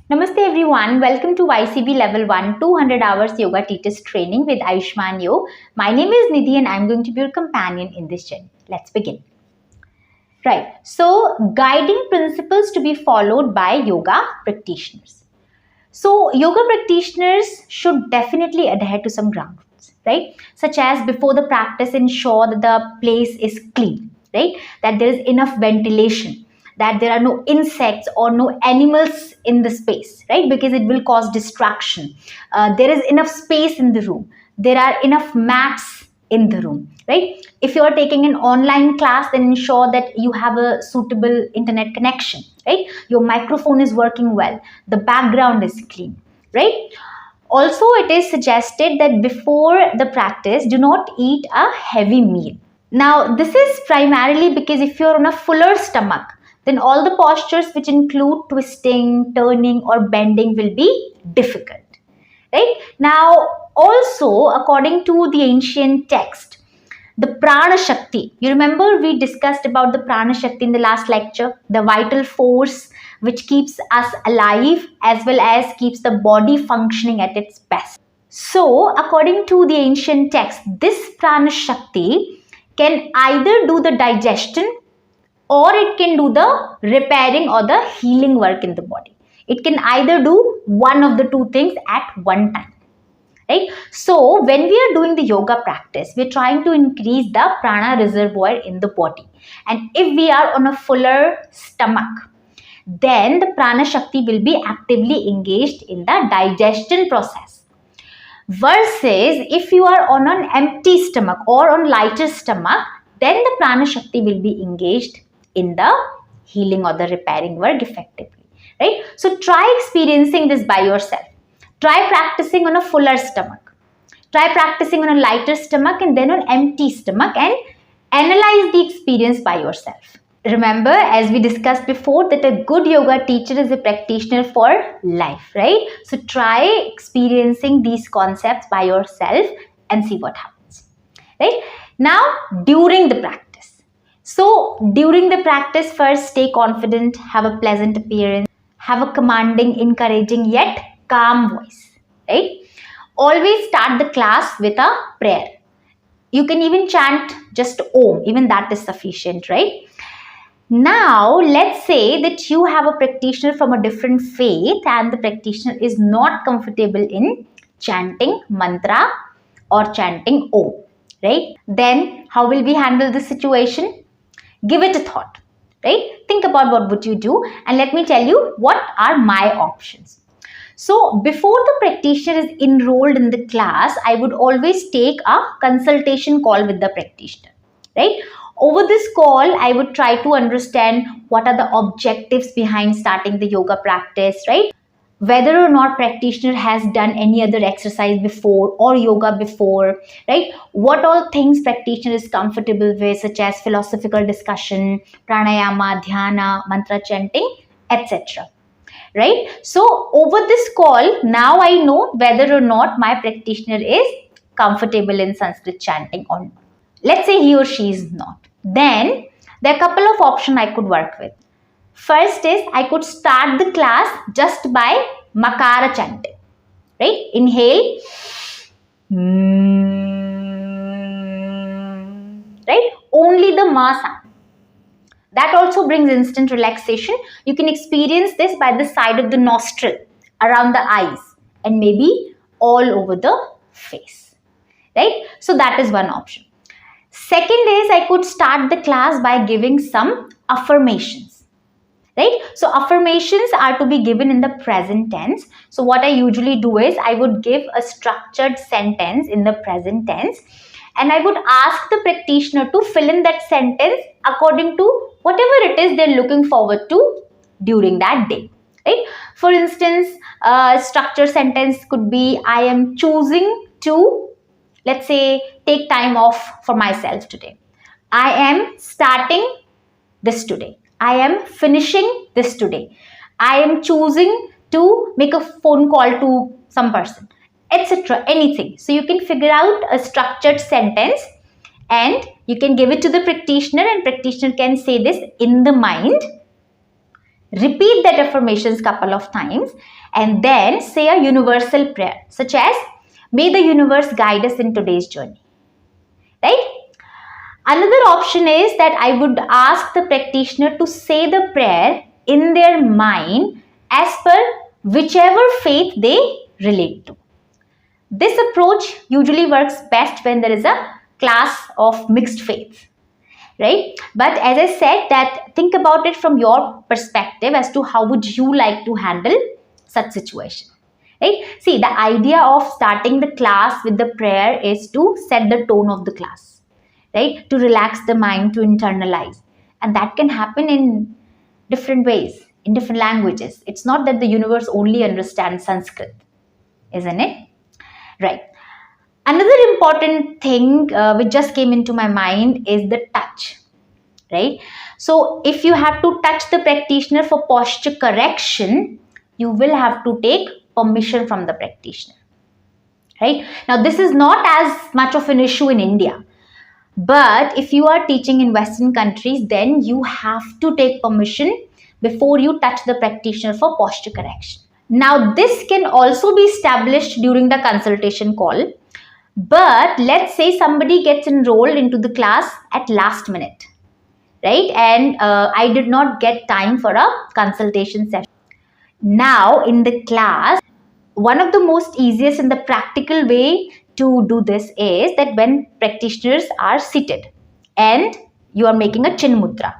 Namaste everyone, welcome to YCB Level 1 200 hours Yoga TTC training with Ayushman. My name is Nidhi and I'm going to be your companion in this journey. Let's begin. Right, so guiding principles to be followed by yoga practitioners. So yoga practitioners should definitely adhere to some ground rules, right? Such as before the practice, ensure that the place is clean, right? That there is enough ventilation, that there are no insects or no animals in the space, right? Because it will cause distraction. There is enough space in the room. There are enough mats in the room, right? If you are taking an online class, then ensure that you have a suitable internet connection, right? Your microphone is working well. The background is clean, right? Also, it is suggested that before the practice, do not eat a heavy meal. Now, this is primarily because if you're on a fuller stomach, then all the postures which include twisting, turning or bending will be difficult, right? Now, also according to the ancient text, the prana shakti, you remember we discussed about the prana shakti in the last lecture, the vital force which keeps us alive as well as keeps the body functioning at its best. So, according to the ancient text, this prana shakti can either do the digestion or it can do the repairing or the healing work in the body. It can either do one of the two things at one time, right? So when we are doing the yoga practice, we're trying to increase the prana reservoir in the body. And if we are on a fuller stomach, then the prana shakti will be actively engaged in the digestion process. Versus if you are on an empty stomach or on lighter stomach, then the prana shakti will be engaged in the healing or the repairing work effectively, right? So try experiencing this by yourself. Try practicing on a fuller stomach. Try practicing on a lighter stomach and then on empty stomach and analyze the experience by yourself. Remember, as we discussed before, that a good yoga teacher is a practitioner for life, right? So try experiencing these concepts by yourself and see what happens, right? Now, during the practice. So during the practice, first stay confident, have a pleasant appearance, have a commanding, encouraging yet calm voice, right? Always start the class with a prayer. You can even chant just Om, even that is sufficient, right? Now, let's say that you have a practitioner from a different faith and the practitioner is not comfortable in chanting mantra or chanting Om, right? Then how will we handle this situation? Give it a thought, right? Think about what would you do and let me tell you what are my options. So before the practitioner is enrolled in the class, I would always take a consultation call with the practitioner, right? Over this call, I would try to understand what are the objectives behind starting the yoga practice, right? Whether or not practitioner has done any other exercise before or yoga before, right? What all things practitioner is comfortable with, such as philosophical discussion, pranayama, dhyana, mantra chanting, etc. Right? So over this call, now I know whether or not my practitioner is comfortable in Sanskrit chanting or not. Let's say he or she is not. Then there are a couple of options I could work with. First is I could start the class just by makara chanting, right? Inhale, right? Only the ma sound. That also brings instant relaxation. You can experience this by the side of the nostril, around the eyes, and maybe all over the face, right? So that is one option. Second is I could start the class by giving some affirmations, right? So affirmations are to be given in the present tense. So what I usually do is I would give a structured sentence in the present tense and I would ask the practitioner to fill in that sentence according to whatever it is they're looking forward to during that day, right? For instance, a structured sentence could be, I am choosing to, let's say, take time off for myself today. I am starting this today. I am finishing this today. I am choosing to make a phone call to some person, etc. Anything. So you can figure out a structured sentence and you can give it to the practitioner and practitioner can say this in the mind Repeat that affirmations couple of times and then say a universal prayer such as, may the universe guide us in today's journey. Right? Another option is that I would ask the practitioner to say the prayer in their mind as per whichever faith they relate to. This approach usually works best when there is a class of mixed faiths, right? But as I said, that think about it from your perspective as to how would you like to handle such situation, right? See, the idea of starting the class with the prayer is to set the tone of the class, right? To relax the mind, to internalize. And that can happen in different ways, in different languages. It's not that the universe only understands Sanskrit, isn't it? Right. Another important thing which just came into my mind is the touch, right? So if you have to touch the practitioner for posture correction, you will have to take permission from the practitioner, right? Now, this is not as much of an issue in India. But if you are teaching in Western countries, then you have to take permission before you touch the practitioner for posture correction. Now, this can also be established during the consultation call. But let's say somebody gets enrolled into the class at last minute, right? And I did not get time for a consultation session. Now, in the class, one of the most easiest and the practical way to do this is that when practitioners are seated and you are making a chin mudra,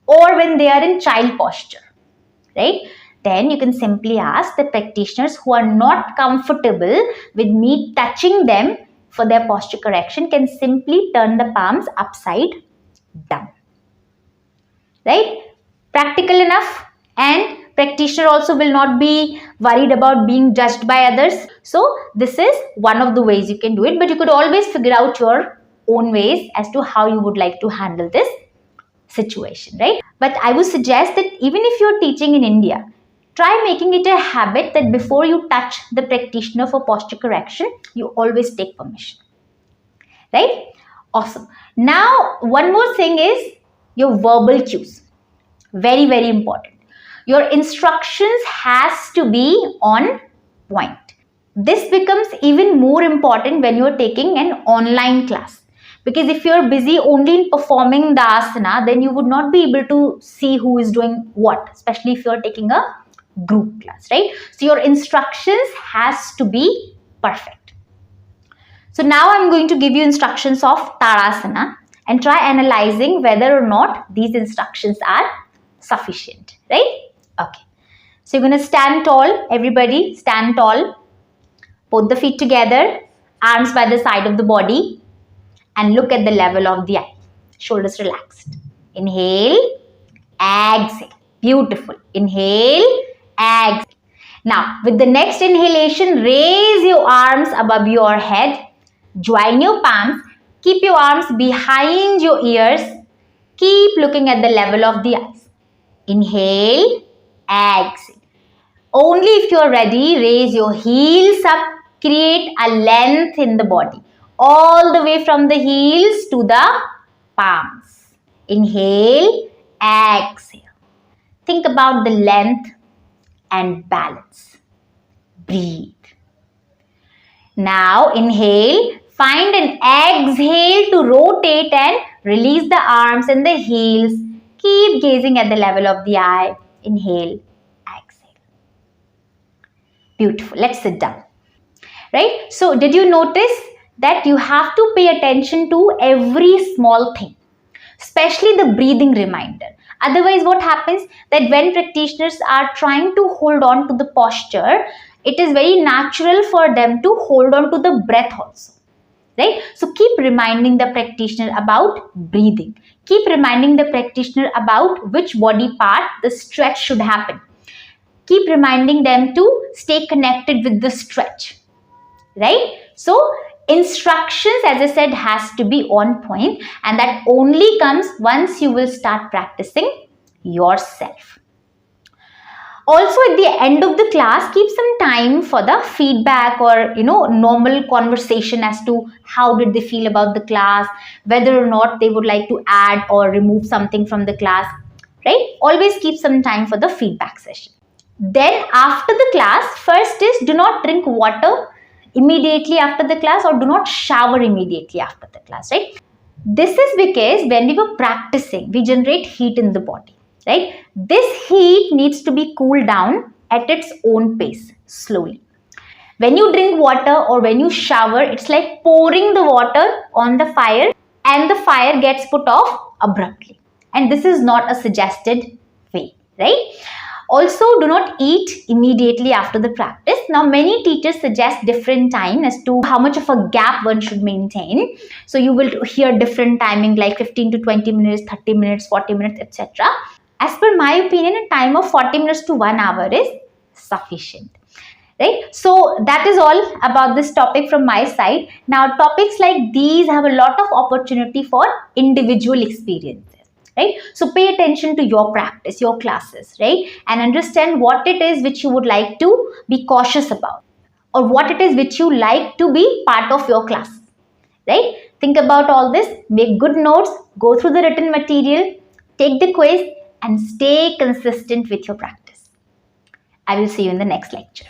or when they are in child posture, right? Then you can simply ask the practitioners who are not comfortable with me touching them for their posture correction can simply turn the palms upside down. Right? Practical enough, and practitioner also will not be worried about being judged by others. So this is one of the ways you can do it, but you could always figure out your own ways as to how you would like to handle this situation, right? But I would suggest that even if you're teaching in India, try making it a habit that before you touch the practitioner for posture correction, you always take permission. Right? Awesome. Now, one more thing is your verbal cues. Very, very important. Your instructions has to be on point. This becomes even more important when you're taking an online class. Because if you're busy only in performing the asana, then you would not be able to see who is doing what, especially if you're taking a group class, right? So your instructions has to be perfect. So now I'm going to give you instructions of Tadasana and try analyzing whether or not these instructions are sufficient, right? Okay. So you're going to stand tall, everybody stand tall. Put the feet together, arms by the side of the body, and look at the level of the eye. Shoulders relaxed. Inhale, exhale. Beautiful. Inhale, exhale. Now, with the next inhalation, raise your arms above your head. Join your palms. Keep your arms behind your ears. Keep looking at the level of the eyes. Inhale, exhale. Only if you are ready, raise your heels up. Create a length in the body. All the way from the heels to the palms. Inhale, exhale. Think about the length and balance. Breathe. Now inhale, find an exhale to rotate and release the arms and the heels. Keep gazing at the level of the eye. Inhale, exhale. Beautiful. Let's sit down. Right? So did you notice that you have to pay attention to every small thing, especially the breathing reminder. Otherwise, what happens that when practitioners are trying to hold on to the posture, it is very natural for them to hold on to the breath also. Right? So keep reminding the practitioner about breathing. Keep reminding the practitioner about which body part the stretch should happen. Keep reminding them to stay connected with the stretch. Right? So instructions, as I said, has to be on point, and that only comes once you will start practicing yourself. Also, at the end of the class, keep some time for the feedback or normal conversation as to how did they feel about the class, whether or not they would like to add or remove something from the class. right? Always keep some time for the feedback session. Then after the class, first is do not drink water immediately after the class, or do not shower immediately after the class, right? This is because when we were practicing, we generate heat in the body, right? This heat needs to be cooled down at its own pace, slowly. When you drink water or when you shower, it's like pouring the water on the fire and the fire gets put off abruptly. And this is not a suggested way, right? Also, do not eat immediately after the practice. Now, many teachers suggest different time as to how much of a gap one should maintain. So, you will hear different timing like 15 to 20 minutes, 30 minutes, 40 minutes, etc. As per my opinion, a time of 40 minutes to 1 hour is sufficient. Right? So that is all about this topic from my side. Now, topics like these have a lot of opportunity for individual experiences. Right? So pay attention to your practice, your classes, right? And understand what it is which you would like to be cautious about, or what it is which you like to be part of your class, right? Think about all this, make good notes, go through the written material, take the quiz, and stay consistent with your practice. I will see you in the next lecture.